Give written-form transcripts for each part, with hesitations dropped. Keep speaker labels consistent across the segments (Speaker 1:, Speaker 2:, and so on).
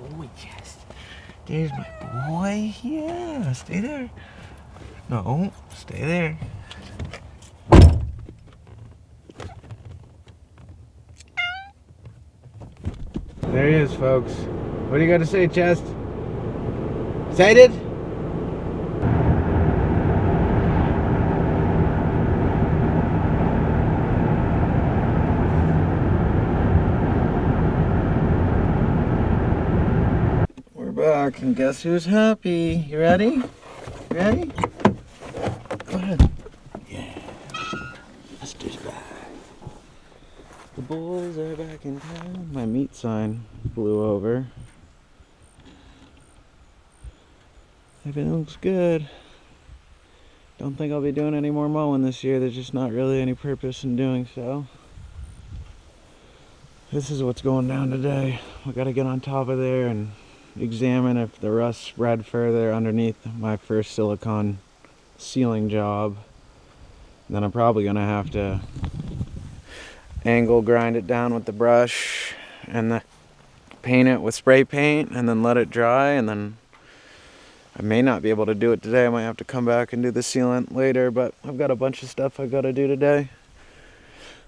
Speaker 1: boy, yes. There's my boy. Yeah, stay there. No, stay there. There he is, folks. What do you got to say, Chest? Excited? We're back, and guess who's happy? You ready? You ready? Go ahead. Yeah. Buster's back. The boys are back in town. My meat sign blew over. Everything looks good. Don't think I'll be doing any more mowing this year. There's just not really any purpose in doing so. This is what's going down today. We gotta get on top of there and examine if the rust spread further underneath my first silicone sealing job. Then I'm probably gonna have to angle grind it down with the brush and paint it with spray paint and then let it dry, and then I may not be able to do it today. I might have to come back and do the sealant later, but I've got a bunch of stuff I've got to do today.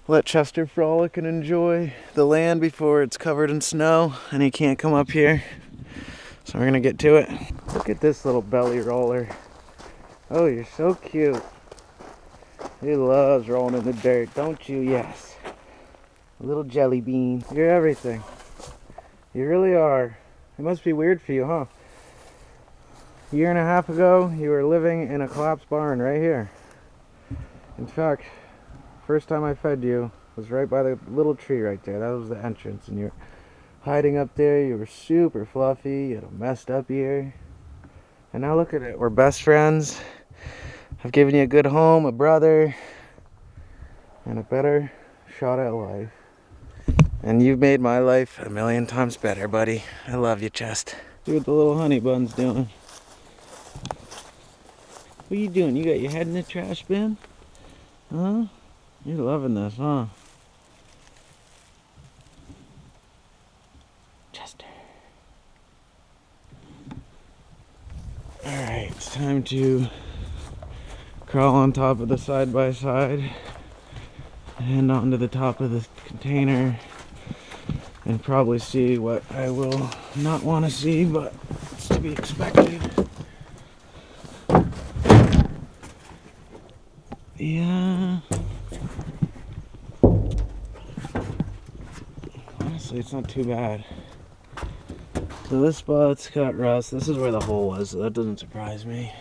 Speaker 1: Let Chester frolic and enjoy the land before it's covered in snow and he can't come up here. So we're gonna get to it. Look at this little belly roller. Oh, you're so cute. He loves rolling in the dirt, don't you? Yes. A little jelly bean. You're everything. You really are. It must be weird for you, huh? A year and a half ago, you were living in a collapsed barn right here. In fact, first time I fed you was right by the little tree right there. That was the entrance, and you're hiding up there. You were super fluffy. You had a messed up ear. And now look at it. We're best friends. I've given you a good home, a brother, and a better shot at life. And you've made my life a million times better, buddy. I love you, Chest. See what the little honey bun's doing. What are you doing? You got your head in the trash bin? Huh? You're loving this, huh? Chester. Alright, it's time to crawl on top of the side-by-side and onto the top of the container and probably see what I will not want to see, but it's to be expected. Yeah. Honestly, it's not too bad. So this spot's got rust. This is where the hole was, so that doesn't surprise me.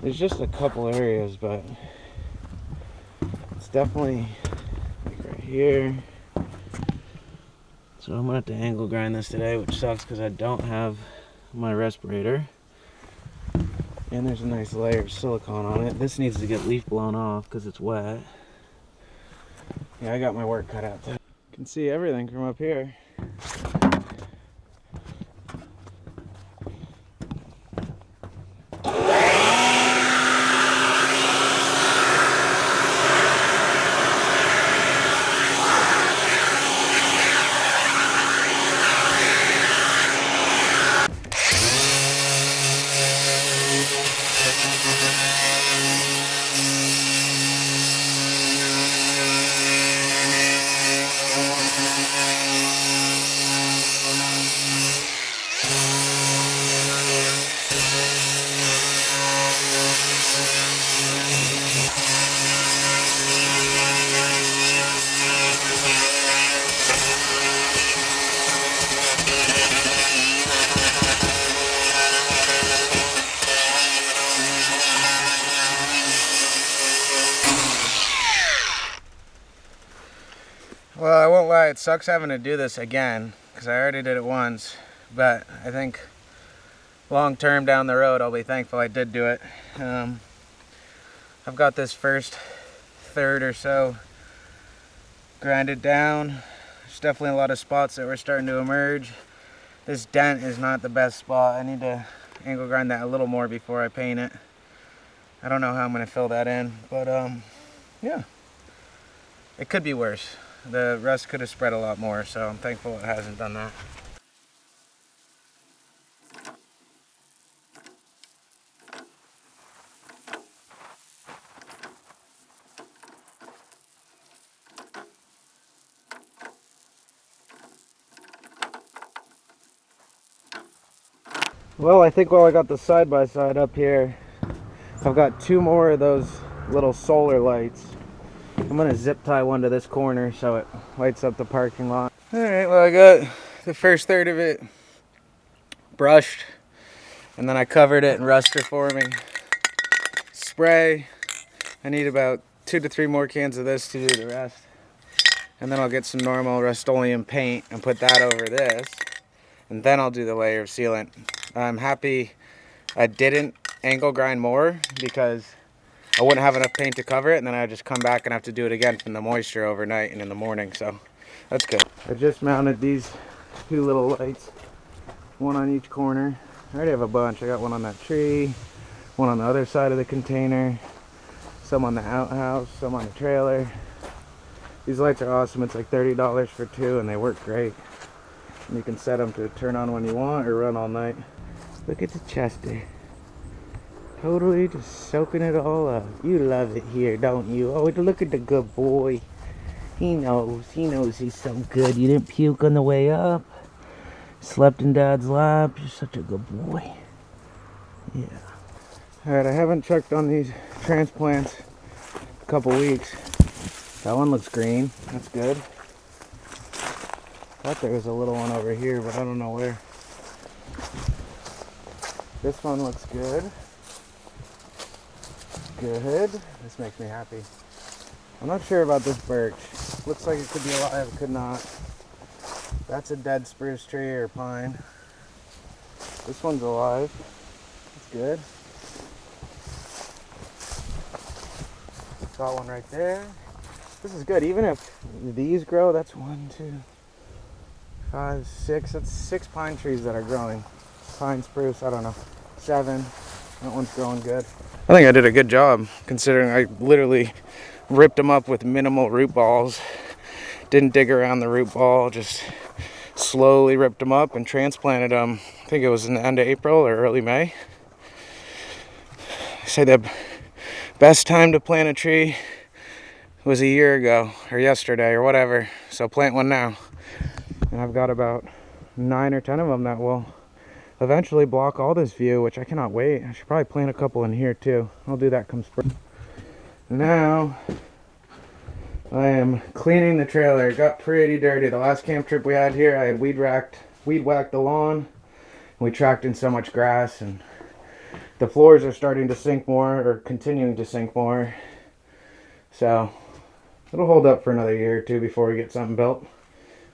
Speaker 1: There's just a couple areas, but it's definitely like right here. So I'm gonna have to angle grind this today, which sucks because I don't have my respirator. And there's a nice layer of silicone on it. This needs to get leaf blown off because it's wet. Yeah, I got my work cut out too. You can see everything from up here. Well, I won't lie, it sucks having to do this again because I already did it once, but I think long term down the road I'll be thankful I did do it. I've got this first third or so grinded down. There's definitely a lot of spots that were starting to emerge. This dent is not the best spot. I need to angle grind that a little more before I paint it. I don't know how I'm going to fill that in, but yeah, it could be worse. The rust could have spread a lot more, so I'm thankful it hasn't done that. Well, I think while I got the side-by-side up here, I've got 2 more of those little solar lights. I'm gonna zip tie one to this corner so it lights up the parking lot. Alright, well, I got the first third of it brushed, and then I covered it in rust reforming spray. I need about 2 to 3 more cans of this to do the rest. And then I'll get some normal Rust-Oleum paint and put that over this. And then I'll do the layer of sealant. I'm happy I didn't angle grind more because I wouldn't have enough paint to cover it, and then I'd just come back and have to do it again from the moisture overnight and in the morning, so that's good. I just mounted these 2 little lights, 1 on each corner. I already have a bunch. I got 1 on that tree, 1 on the other side of the container, some on the outhouse, some on the trailer. These lights are awesome. It's like $30 for 2, and they work great. And you can set them to turn on when you want or run all night. Look at the Chester. Totally just soaking it all up. You love it here, don't you? Oh, look at the good boy. He knows he's so good. You didn't puke on the way up. Slept in Dad's lap. You're such a good boy. Yeah. Alright, I haven't checked on these transplants in a couple weeks. That one looks green. That's good. Thought there was a little one over here, but I don't know where. This one looks good. Good. This makes me happy. I'm not sure about this birch. Looks like it could be alive, could not. That's a dead spruce tree or pine. This one's alive. That's good. Got one right there. This is good. Even if these grow, that's 1, 2, 5, 6. That's 6 pine trees that are growing. Pine, spruce, I don't know. 7. That one's growing good. I think I did a good job considering I literally ripped them up with minimal root balls. Didn't dig around the root ball, just slowly ripped them up and transplanted them. I think it was in the end of April or early May. I say the best time to plant a tree was a year ago or yesterday or whatever. So plant one now. And I've got about 9 or 10 of them that will eventually block all this view, which I cannot wait. I should probably plant a couple in here too. I'll do that come spring. Now I am cleaning the trailer. It got pretty dirty. The last camp trip we had here, I had weed whacked the lawn. We tracked in so much grass, and the floors are starting to sink more, or continuing to sink more. So it'll hold up for another year or 2 before we get something built.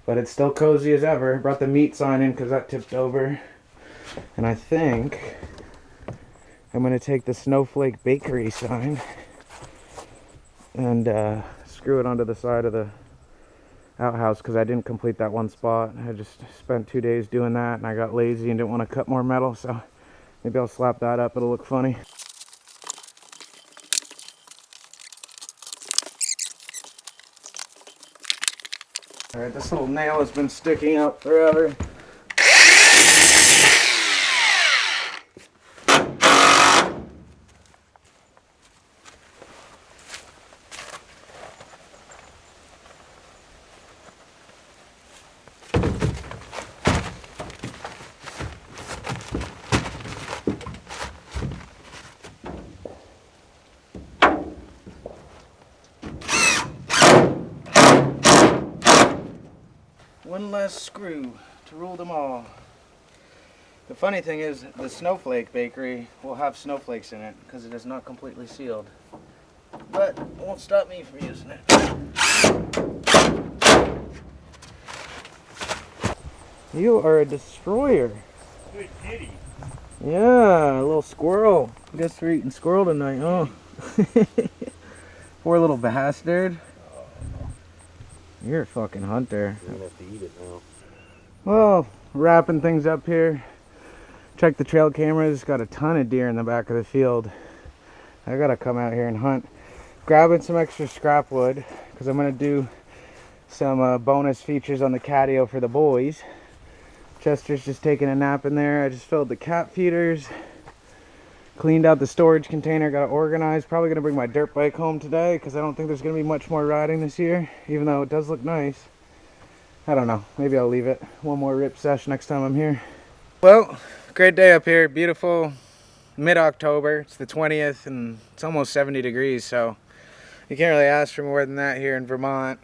Speaker 1: But it's still cozy as ever. Brought the meat sign in because that tipped over. And I think I'm going to take the Snowflake Bakery sign and screw it onto the side of the outhouse because I didn't complete that one spot. I just spent 2 days doing that, and I got lazy and didn't want to cut more metal, so maybe I'll slap that up. It'll look funny. Alright, this little nail has been sticking out forever. One less screw to rule them all. The funny thing is, the Snowflake Bakery will have snowflakes in it because it is not completely sealed. But it won't stop me from using it. You are a destroyer.
Speaker 2: Good kitty.
Speaker 1: Yeah, a little squirrel. I guess we're eating squirrel tonight, huh? Poor little bastard. You're a fucking hunter.
Speaker 2: We're gonna have to eat it now.
Speaker 1: Well, wrapping things up here. Check the trail cameras. Got a ton of deer in the back of the field. I gotta come out here and hunt. Grabbing some extra scrap wood because I'm gonna do some bonus features on the catio for the boys. Chester's just taking a nap in there. I just filled the cat feeders. Cleaned out the storage container, got it organized. Probably gonna bring my dirt bike home today because I don't think there's gonna be much more riding this year, even though it does look nice. I don't know, maybe I'll leave it. One more rip sesh next time I'm here. Well, great day up here. Beautiful mid-October. It's the 20th and it's almost 70 degrees, so you can't really ask for more than that here in Vermont.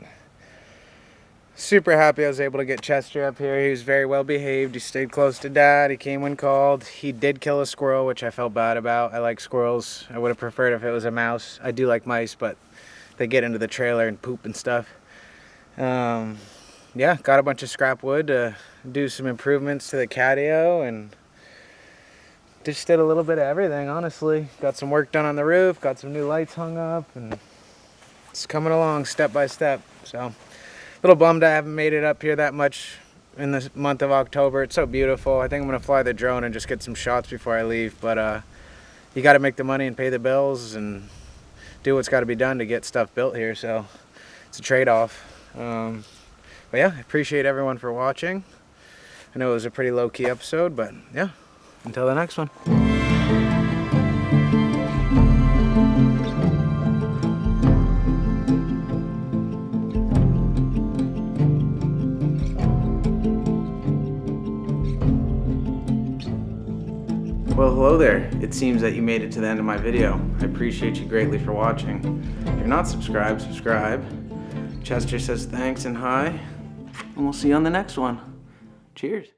Speaker 1: Super happy I was able to get Chester up here. He was very well behaved. He stayed close to Dad. He came when called. He did kill a squirrel, which I felt bad about. I like squirrels. I would have preferred if it was a mouse. I do like mice, but they get into the trailer and poop and stuff. Yeah, got a bunch of scrap wood to do some improvements to the catio, and just did a little bit of everything, honestly. Got some work done on the roof, got some new lights hung up, and it's coming along step by step. So, a little bummed I haven't made it up here that much in the month of October. It's so beautiful. I think I'm gonna fly the drone and just get some shots before I leave, but you gotta make the money and pay the bills and do what's gotta be done to get stuff built here, so it's a trade-off. But yeah, I appreciate everyone for watching. I know it was a pretty low-key episode, but yeah, until the next one. Well, hello there. It seems that you made it to the end of my video. I appreciate you greatly for watching. If you're not subscribed, subscribe. Chester says thanks and hi, and we'll see you on the next one. Cheers.